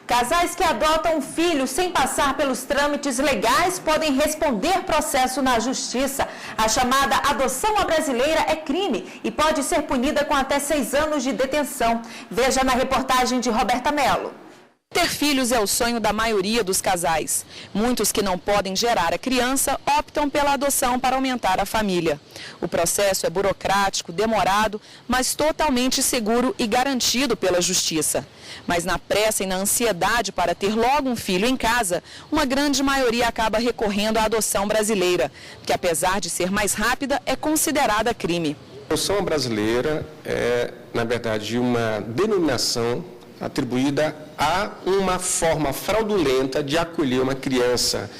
Casais que adotam um filho sem passar pelos trâmites legais podem responder processo na justiça. A chamada adoção à brasileira é crime e pode ser punida com até 6 anos de detenção. Veja na reportagem de Roberta Mello. Ter filhos é o sonho da maioria dos casais. Muitos que não podem gerar a criança optam pela adoção para aumentar a família. O processo é burocrático, demorado, mas totalmente seguro e garantido pela justiça. Mas na pressa e na ansiedade para ter logo um filho em casa, uma grande maioria acaba recorrendo à adoção brasileira, que apesar de ser mais rápida, é considerada crime. A adoção brasileira é, na verdade, uma denominação atribuída a uma forma fraudulenta de acolher uma criança,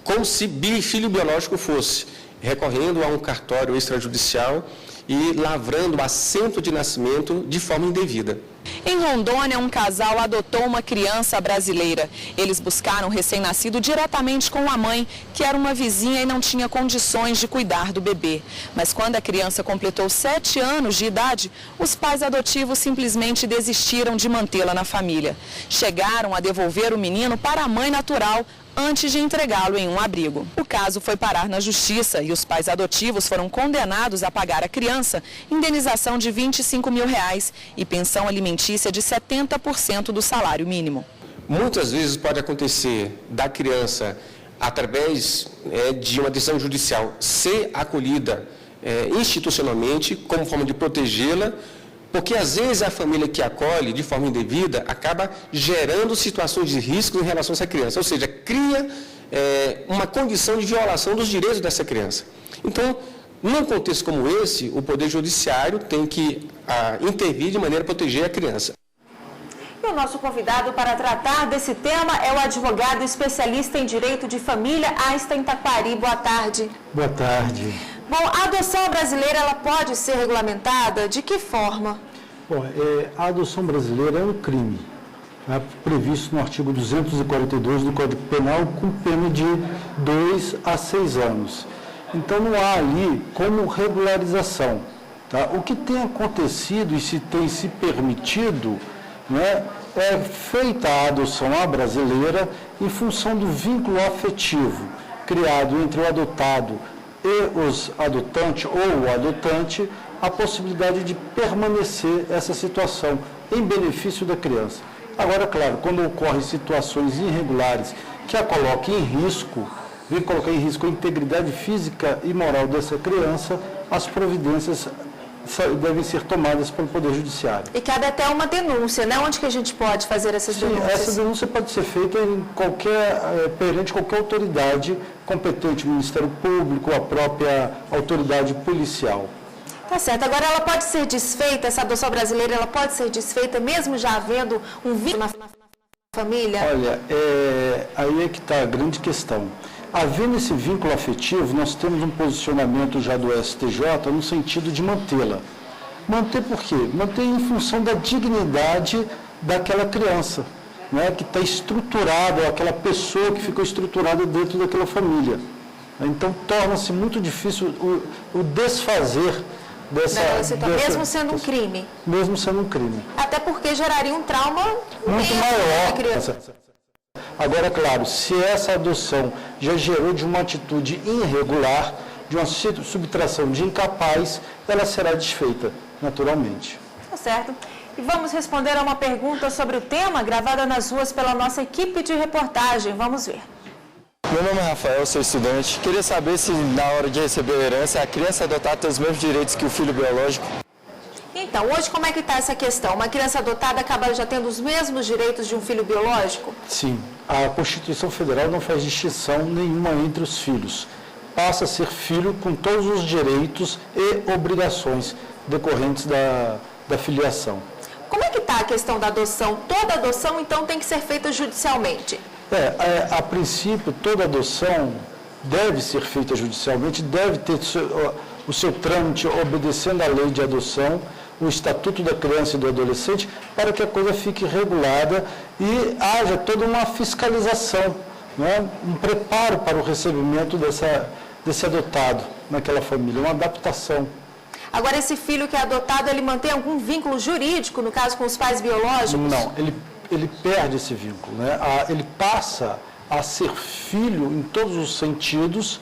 como se filho biológico fosse, recorrendo a um cartório extrajudicial e lavrando assento de nascimento de forma indevida. Em Rondônia, um casal adotou uma criança brasileira. Eles buscaram o recém-nascido diretamente com a mãe, que era uma vizinha e não tinha condições de cuidar do bebê. Mas quando a criança completou 7 anos de idade, os pais adotivos simplesmente desistiram de mantê-la na família. Chegaram a devolver o menino para a mãe natural, antes de entregá-lo em um abrigo. O caso foi parar na justiça e os pais adotivos foram condenados a pagar à criança indenização de R$25 mil e pensão alimentícia de 70% do salário mínimo. Muitas vezes pode acontecer da criança, através de uma decisão judicial, ser acolhida institucionalmente, como forma de protegê-la, porque às vezes a família que acolhe de forma indevida acaba gerando situações de risco em relação a essa criança, ou seja, cria uma condição de violação dos direitos dessa criança. Então, num contexto como esse, o Poder Judiciário tem que intervir de maneira a proteger a criança. E o nosso convidado para tratar desse tema é o advogado especialista em direito de família, Einstein Taquari. Boa tarde. Boa tarde. Bom, a adoção brasileira, ela pode ser regulamentada? De que forma? Bom, a adoção brasileira é um crime, previsto no artigo 242 do Código Penal, com pena de 2 a 6 anos. Então, não há ali como regularização. Tá? O que tem acontecido e se tem se permitido, né, é feita a adoção à brasileira em função do vínculo afetivo criado entre o adotado e os adotantes ou o adotante, a possibilidade de permanecer essa situação em benefício da criança. Agora, claro, quando ocorrem situações irregulares que a coloquem em risco, vem colocar em risco a integridade física e moral dessa criança, as providências devem ser tomadas pelo Poder Judiciário. E cabe até uma denúncia, né? Onde que a gente pode fazer essas denúncias? Essa denúncia pode ser feita perante qualquer autoridade competente, o Ministério Público, a própria autoridade policial. Tá certo. Agora, ela pode ser desfeita, essa adoção brasileira, ela pode ser desfeita mesmo já havendo um vínculo na família? Olha, aí é que está a grande questão. Havendo esse vínculo afetivo, nós temos um posicionamento já do STJ no sentido de mantê-la. Manter por quê? Manter em função da dignidade daquela criança, né, que está estruturada, aquela pessoa que ficou estruturada dentro daquela família. Então, torna-se muito difícil o desfazer mesmo sendo um crime. Mesmo sendo um crime. Até porque geraria um trauma muito maior na criança. Agora, claro, se essa adoção já gerou de uma atitude irregular, de uma subtração de incapaz, ela será desfeita, naturalmente. Tá certo. E vamos responder a uma pergunta sobre o tema, gravada nas ruas pela nossa equipe de reportagem. Vamos ver. Meu nome é Rafael, sou estudante. Queria saber se, na hora de receber a herança, a criança adotada tem os mesmos direitos que o filho biológico. Então, hoje como é que está essa questão? Uma criança adotada acaba já tendo os mesmos direitos de um filho biológico? Sim. A Constituição Federal não faz distinção nenhuma entre os filhos. Passa a ser filho com todos os direitos e obrigações decorrentes da filiação. Como é que está a questão da adoção? Toda adoção, então, tem que ser feita judicialmente? A princípio, toda adoção deve ser feita judicialmente, deve ter o seu trâmite obedecendo à lei de adoção, o Estatuto da Criança e do Adolescente, para que a coisa fique regulada e haja toda uma fiscalização, né? Um preparo para o recebimento desse adotado naquela família, uma adaptação. Agora, esse filho que é adotado, ele mantém algum vínculo jurídico, no caso, com os pais biológicos? Não, ele perde esse vínculo, né? Ele passa a ser filho em todos os sentidos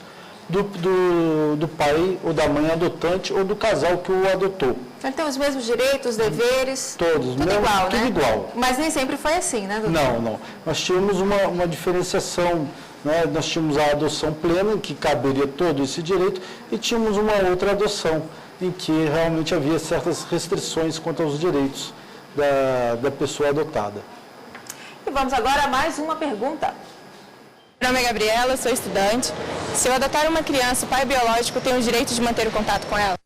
do pai ou da mãe adotante ou do casal que o adotou. Ele tem os mesmos direitos, deveres? Todos, tudo mesmo, igual, tudo né? igual. Mas nem sempre foi assim, né, doutor? Não. Nós tínhamos uma diferenciação, né? Nós tínhamos a adoção plena, em que caberia todo esse direito, e tínhamos uma outra adoção, em que realmente havia certas restrições quanto aos direitos da pessoa adotada. E vamos agora a mais uma pergunta. Meu nome é Gabriela, sou estudante. Se eu adotar uma criança, o pai biológico tem o direito de manter o contato com ela?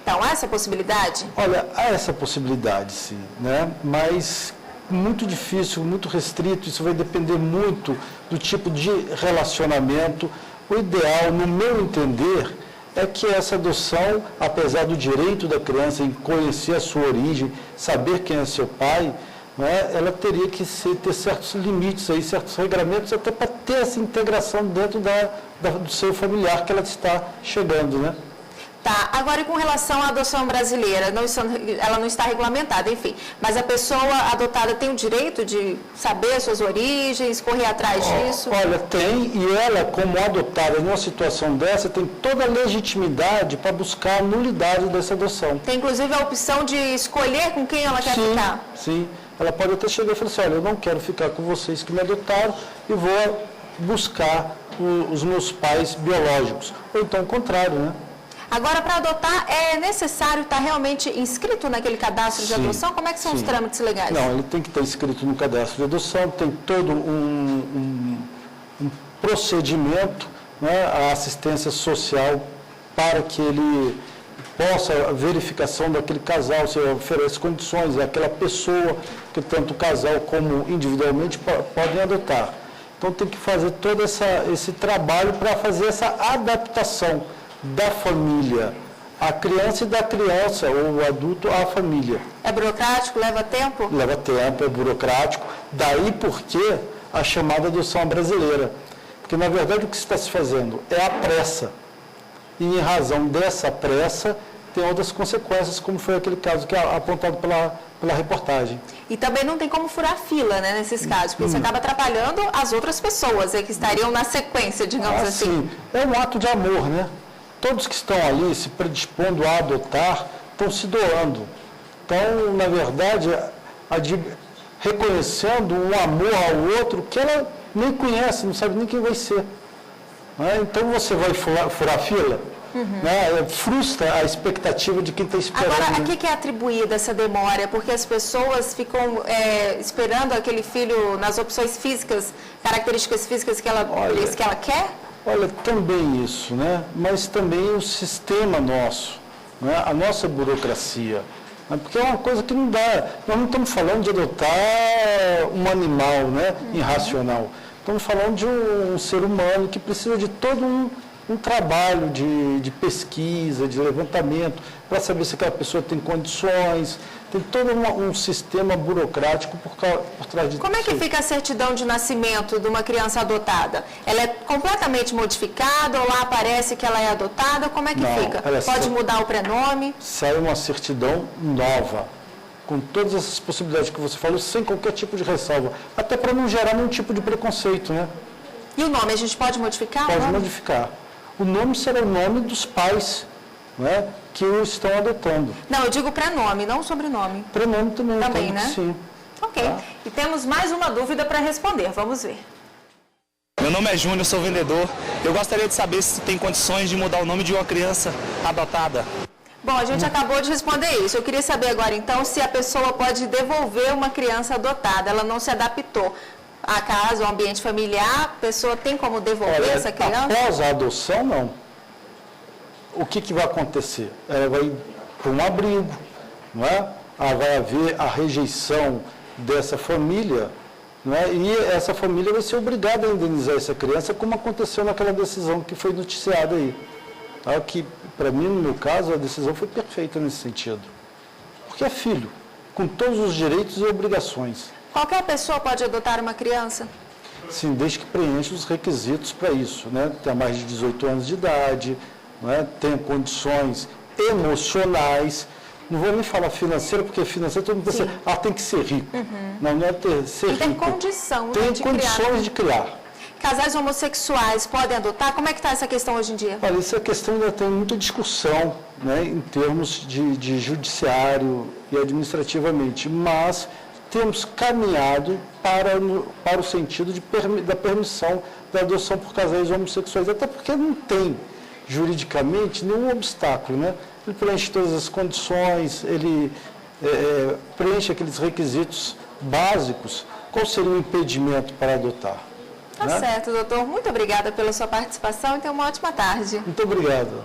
Então, há essa possibilidade? Olha, há essa possibilidade, sim, né? Mas muito difícil, muito restrito, isso vai depender muito do tipo de relacionamento. O ideal, no meu entender, é que essa adoção, apesar do direito da criança em conhecer a sua origem, saber quem é seu pai, né, ela teria que ter certos limites, aí, certos regramentos, até para ter essa integração dentro do seu familiar que ela está chegando, né? Tá, agora e com relação à adoção brasileira, ela não está regulamentada, enfim, mas a pessoa adotada tem o direito de saber suas origens, correr atrás disso? Olha, tem, e ela, como adotada numa situação dessa, tem toda a legitimidade para buscar a nulidade dessa adoção. Tem inclusive a opção de escolher com quem ela quer ficar? Sim, ela pode até chegar e falar assim, olha, eu não quero ficar com vocês que me adotaram e vou buscar os meus pais biológicos. Ou então o contrário, né? Agora, para adotar, é necessário estar realmente inscrito naquele cadastro de adoção? Como é que são os trâmites legais? Não, ele tem que estar inscrito no cadastro de adoção, tem todo um procedimento, né, a assistência social para que ele possa a verificação daquele casal, se oferece condições, aquela pessoa que tanto o casal como individualmente podem adotar. Então tem que fazer todo esse trabalho para fazer essa adaptação da família, a criança e da criança, ou o adulto à família. É burocrático? Leva tempo? Leva tempo, é burocrático. Daí porque a chamada adoção brasileira. Porque, na verdade, o que está se fazendo é a pressa. E, em razão dessa pressa, tem outras consequências, como foi aquele caso que é apontado pela reportagem. E também não tem como furar fila, né, nesses casos, porque isso acaba atrapalhando as outras pessoas que estariam na sequência, digamos assim. Sim. É um ato de amor, né? Todos que estão ali se predispondo a adotar estão se doando. Então, na verdade, reconhecendo um amor ao outro que ela nem conhece, não sabe nem quem vai ser. Né? Então, você vai furar fila, né? Frustra a expectativa de quem está esperando. Agora, a que é atribuída essa demora? Porque as pessoas ficam esperando aquele filho nas opções físicas, características físicas que ela diz que ela quer? Olha, também isso, né? Mas também o sistema nosso, né? A nossa burocracia. Né? Porque é uma coisa que não dá. Nós não estamos falando de adotar um animal, né? Irracional. Estamos falando de um ser humano que precisa de todo um trabalho de pesquisa, de levantamento, para saber se aquela pessoa tem condições. Tem todo um sistema burocrático por trás de tudo. Como é que fica a certidão de nascimento de uma criança adotada? Ela é completamente modificada ou lá aparece que ela é adotada? Como é que fica? Pode mudar o prenome? Sai uma certidão nova, com todas essas possibilidades que você falou, sem qualquer tipo de ressalva. Até para não gerar nenhum tipo de preconceito, né? E o nome, a gente pode modificar? Pode modificar. O nome será o nome dos pais, né, que o estão adotando. Não, eu digo prenome, não sobrenome. Prenome também, né? Sim. Ok. Tá. E temos mais uma dúvida para responder. Vamos ver. Meu nome é Júnior, sou vendedor. Eu gostaria de saber se tem condições de mudar o nome de uma criança adotada. Bom, a gente acabou de responder isso. Eu queria saber agora, então, se a pessoa pode devolver uma criança adotada. Ela não se adaptou à casa, ao ambiente familiar. A pessoa tem como devolver essa criança? Após a adoção, não. O que vai acontecer? Ela vai para um abrigo, não é? Vai haver a rejeição dessa família, não é? E essa família vai ser obrigada a indenizar essa criança, como aconteceu naquela decisão que foi noticiada aí. Que, para mim, no meu caso, a decisão foi perfeita nesse sentido. Porque é filho, com todos os direitos e obrigações. Qualquer pessoa pode adotar uma criança? Sim, desde que preencha os requisitos para isso, né? Tenha mais de 18 anos de idade, né? Tenha condições emocionais. não vou nem falar financeiro, porque financeiro todo mundo pensa, tem que ser rico. Não, não é ser rico. Tem condição, né, Tem de condições criar. de criar. Casais homossexuais podem adotar? Como é que está essa questão hoje em dia? Olha, essa questão ainda tem muita discussão, né, em termos de judiciário e administrativamente, mas temos caminhado para o sentido da permissão da adoção por casais homossexuais, até porque não tem juridicamente nenhum obstáculo, né? Ele preenche todas as condições, ele preenche aqueles requisitos básicos. Qual seria o impedimento para adotar? Tá certo, doutor. Muito obrigada pela sua participação e tenha uma ótima tarde. Muito obrigado.